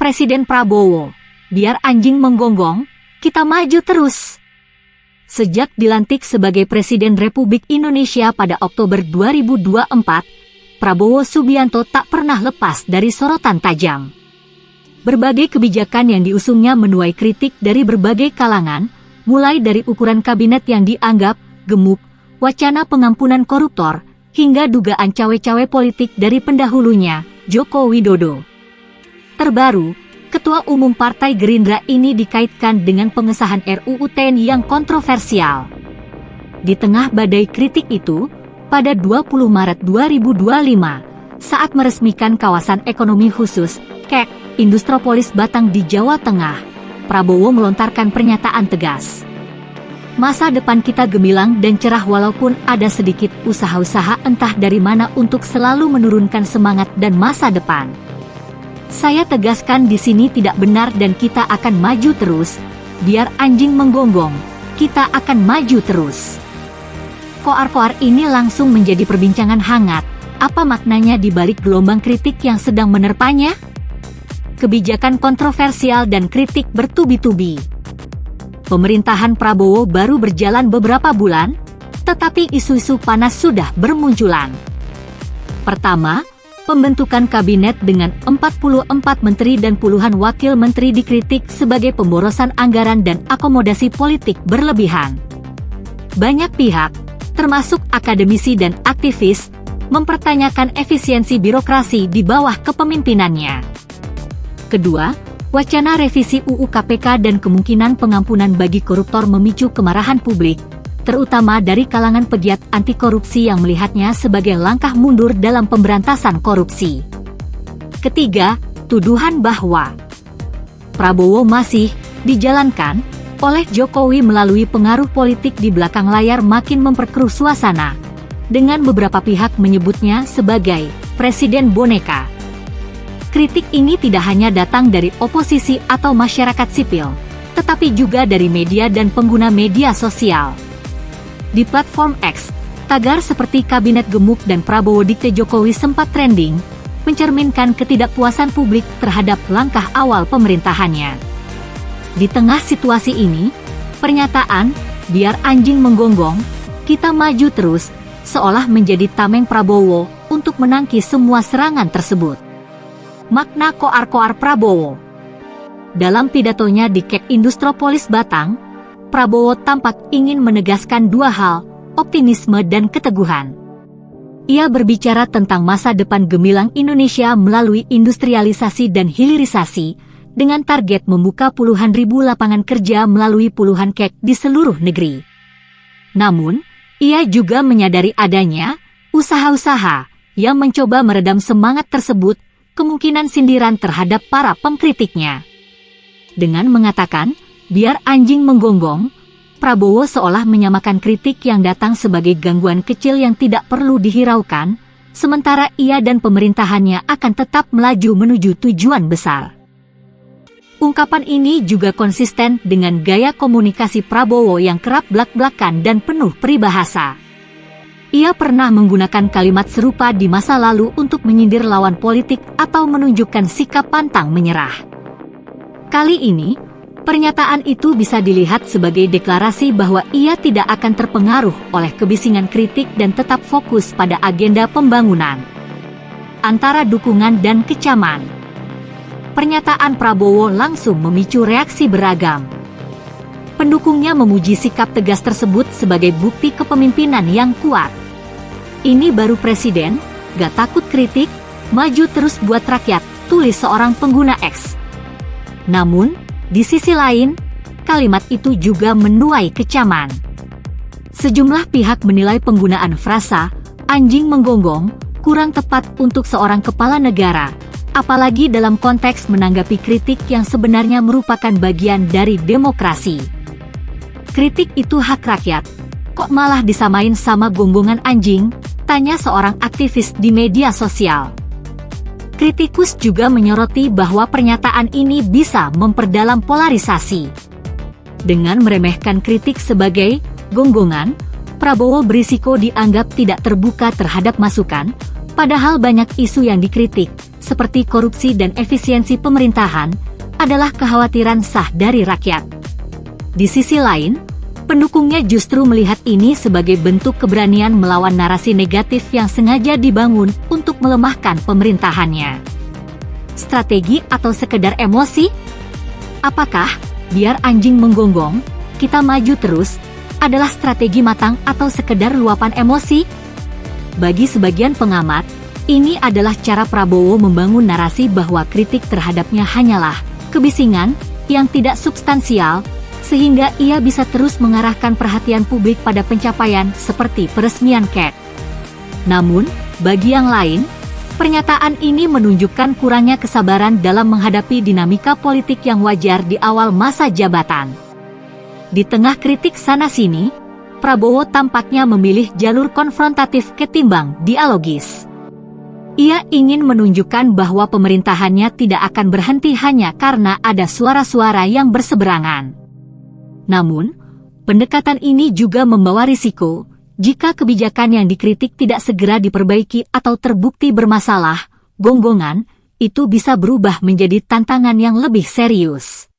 Presiden Prabowo, biar anjing menggonggong, kita maju terus. Sejak dilantik sebagai Presiden Republik Indonesia pada Oktober 2024, Prabowo Subianto tak pernah lepas dari sorotan tajam. Berbagai kebijakan yang diusungnya menuai kritik dari berbagai kalangan, mulai dari ukuran kabinet yang dianggap gemuk, wacana pengampunan koruptor, hingga dugaan cawe-cawe politik dari pendahulunya, Joko Widodo. Terbaru, Ketua Umum Partai Gerindra ini dikaitkan dengan pengesahan RUU TNI yang kontroversial. Di tengah badai kritik itu, pada 20 Maret 2025, saat meresmikan kawasan ekonomi khusus, KEK, Industropolis Batang di Jawa Tengah, Prabowo melontarkan pernyataan tegas. Masa depan kita gemilang dan cerah walaupun ada sedikit usaha-usaha entah dari mana untuk selalu menurunkan semangat dan masa depan. Saya tegaskan di sini tidak benar dan kita akan maju terus, biar anjing menggonggong, kita akan maju terus. Koar-koar ini langsung menjadi perbincangan hangat, apa maknanya di balik gelombang kritik yang sedang menerpanya? Kebijakan kontroversial dan kritik bertubi-tubi. Pemerintahan Prabowo baru berjalan beberapa bulan, tetapi isu-isu panas sudah bermunculan. Pertama, pembentukan kabinet dengan 44 menteri dan puluhan wakil menteri dikritik sebagai pemborosan anggaran dan akomodasi politik berlebihan. Banyak pihak, termasuk akademisi dan aktivis, mempertanyakan efisiensi birokrasi di bawah kepemimpinannya. Kedua, wacana revisi UU KPK dan kemungkinan pengampunan bagi koruptor memicu kemarahan publik, terutama dari kalangan pegiat anti korupsi yang melihatnya sebagai langkah mundur dalam pemberantasan korupsi. Ketiga, tuduhan bahwa Prabowo masih dijalankan oleh Jokowi melalui pengaruh politik di belakang layar makin memperkeruh suasana, dengan beberapa pihak menyebutnya sebagai presiden boneka. Kritik ini tidak hanya datang dari oposisi atau masyarakat sipil, tetapi juga dari media dan pengguna media sosial. Di platform X, tagar seperti Kabinet Gemuk dan Prabowo Dikte Jokowi sempat trending, mencerminkan ketidakpuasan publik terhadap langkah awal pemerintahannya. Di tengah situasi ini, pernyataan, biar anjing menggonggong, kita maju terus, seolah menjadi tameng Prabowo untuk menangkis semua serangan tersebut. Makna koar-koar Prabowo. Dalam pidatonya di KEK Industropolis Batang, Prabowo tampak ingin menegaskan dua hal, optimisme dan keteguhan. Ia berbicara tentang masa depan gemilang Indonesia melalui industrialisasi dan hilirisasi, dengan target membuka puluhan ribu lapangan kerja melalui puluhan KEK di seluruh negeri. Namun, ia juga menyadari adanya usaha-usaha yang mencoba meredam semangat tersebut, kemungkinan sindiran terhadap para pengkritiknya. Dengan mengatakan, biar anjing menggonggong, Prabowo seolah menyamakan kritik yang datang sebagai gangguan kecil yang tidak perlu dihiraukan, sementara ia dan pemerintahannya akan tetap melaju menuju tujuan besar. Ungkapan ini juga konsisten dengan gaya komunikasi Prabowo yang kerap blak-blakan dan penuh peribahasa. Ia pernah menggunakan kalimat serupa di masa lalu untuk menyindir lawan politik atau menunjukkan sikap pantang menyerah. Kali ini, pernyataan itu bisa dilihat sebagai deklarasi bahwa ia tidak akan terpengaruh oleh kebisingan kritik dan tetap fokus pada agenda pembangunan. Antara dukungan dan kecaman, pernyataan Prabowo langsung memicu reaksi beragam. Pendukungnya memuji sikap tegas tersebut sebagai bukti kepemimpinan yang kuat. Ini baru presiden, gak takut kritik, maju terus buat rakyat, tulis seorang pengguna X. Namun, di sisi lain, kalimat itu juga menuai kecaman. Sejumlah pihak menilai penggunaan frasa anjing menggonggong kurang tepat untuk seorang kepala negara, apalagi dalam konteks menanggapi kritik yang sebenarnya merupakan bagian dari demokrasi. Kritik itu hak rakyat, kok malah disamain sama gonggongan anjing, tanya seorang aktivis di media sosial. Kritikus juga menyoroti bahwa pernyataan ini bisa memperdalam polarisasi. Dengan meremehkan kritik sebagai gonggongan, Prabowo berisiko dianggap tidak terbuka terhadap masukan, padahal banyak isu yang dikritik, seperti korupsi dan efisiensi pemerintahan, adalah kekhawatiran sah dari rakyat. Di sisi lain, pendukungnya justru melihat ini sebagai bentuk keberanian melawan narasi negatif yang sengaja dibangun untuk melemahkan pemerintahannya. Strategi atau sekedar emosi? Apakah biar anjing menggonggong, kita maju terus, adalah strategi matang atau sekedar luapan emosi? Bagi sebagian pengamat, ini adalah cara Prabowo membangun narasi bahwa kritik terhadapnya hanyalah kebisingan yang tidak substansial, sehingga ia bisa terus mengarahkan perhatian publik pada pencapaian seperti peresmian KED. Namun, bagi yang lain, pernyataan ini menunjukkan kurangnya kesabaran dalam menghadapi dinamika politik yang wajar di awal masa jabatan. Di tengah kritik sana-sini, Prabowo tampaknya memilih jalur konfrontatif ketimbang dialogis. Ia ingin menunjukkan bahwa pemerintahannya tidak akan berhenti hanya karena ada suara-suara yang berseberangan. Namun, pendekatan ini juga membawa risiko, jika kebijakan yang dikritik tidak segera diperbaiki atau terbukti bermasalah, gonggongan itu bisa berubah menjadi tantangan yang lebih serius.